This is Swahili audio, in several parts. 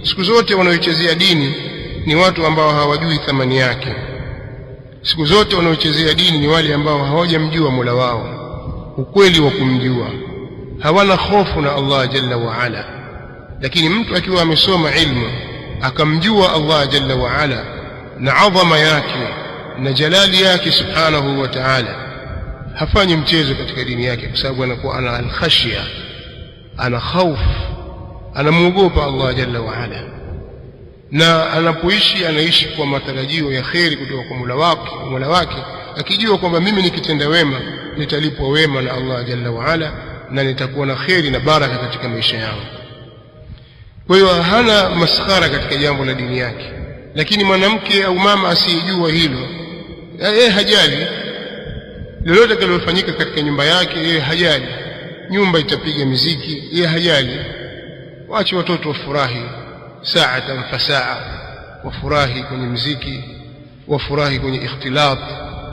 Siku zote wanaoichezea dini ni watu ambao hawajui thamani yake. Siku zote wanaoichezea dini ni wale ambao hawajamjua Mola wao ukweli wa kumjua, hawana hofu na Allah jalla wa ala. Lakini mtu akiwa amesoma ilmu akamjua Allah jalla wa ala na adhama yake na jalali yake subhanahu wa ta'ala, hafanyi mchezo katika dini yake, kwa sababu anakuwa ana al-khashya, ana khauf, anamuogopa Allah jalla wa ala, na anapoishi anaishi kwa matarajio ya kheri kutoka kwa Mola wake, akijua kwamba mimi nikitenda wema nitalipwa wema na Allah jalla wa ala na nitakuwa na kheri na baraka katika maisha yangu. Kwa hiyo hana maskhara katika jambo la dini yake. Lakini mwanamke au mama asiyejua hilo, yeye hajali lolote linalofanyika katika nyumba yake, yeye hajali. Nyumba itapiga miziki, yeye hajali. Waache watoto wafurahi saatan fasaa, wafurahi kwenye muziki, wafurahi kwenye ikhtilat,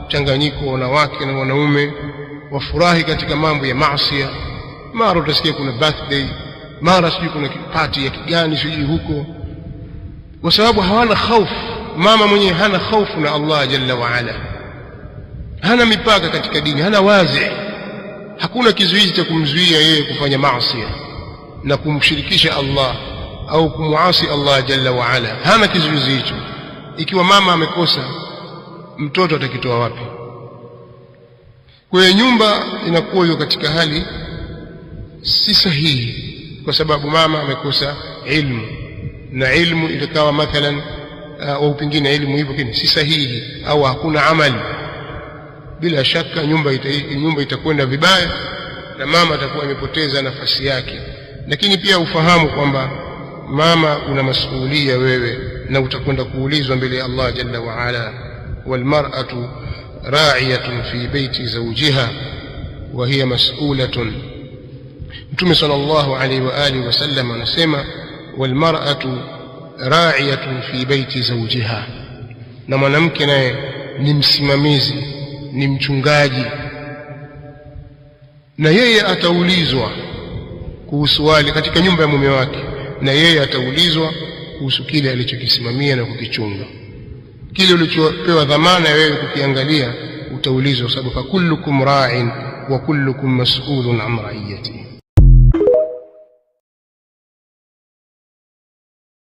changanyiko wanawake na wanaume, wafurahi katika mambo ya maasi. Mara utasikia kuna birthday, mara sijui kuna party ya kigani sijui huko, kwa sababu hawana hofu. Mama mwenyewe hana hofu na Allah jalla wa ala, hana mipaka katika dini, hana wazi, hakuna kizuizi cha kumzuia yeye kufanya maasi na kumshirikisha Allah au kumuasi Allah jalla wa ala. Hana kizuizi hicho. Ikiwa mama amekosa, mtoto atakitoa wapi? Kwa hiyo nyumba inakuwa hiyo katika hali si sahihi, kwa sababu mama amekosa ilmu, na ilmu itakuwa mathalan au pengine ilmu hivyo kini si sahihi au hakuna amali, bila shaka nyumba itakwenda vibaya na mama atakuwa amepoteza nafasi yake. Lakini pia ufahamu kwamba mama una masuhulia wewe, na utakwenda kuulizwa mbele ya Allah jalla wa ala. Wal mar'atu ra'iyatun fi baiti zawjiha wa hiya mas'ulatun. Mtume sallallahu alayhi wa alihi wasallam anasema wal mar'atu ra'iyatun fi baiti zawjiha, na mwanamke naye ni msimamizi, ni mchungaji, na yeye ataulizwa kuhusu wale katika nyumba ya mume wake, na yeye ataulizwa kuhusu kile alichokisimamia na kukichunga. Kile ulichopewa dhamana ya wewe kukiangalia utaulizwa, sababu kullukum ra'in wa kullukum mas'ulun an ra'iyatihi.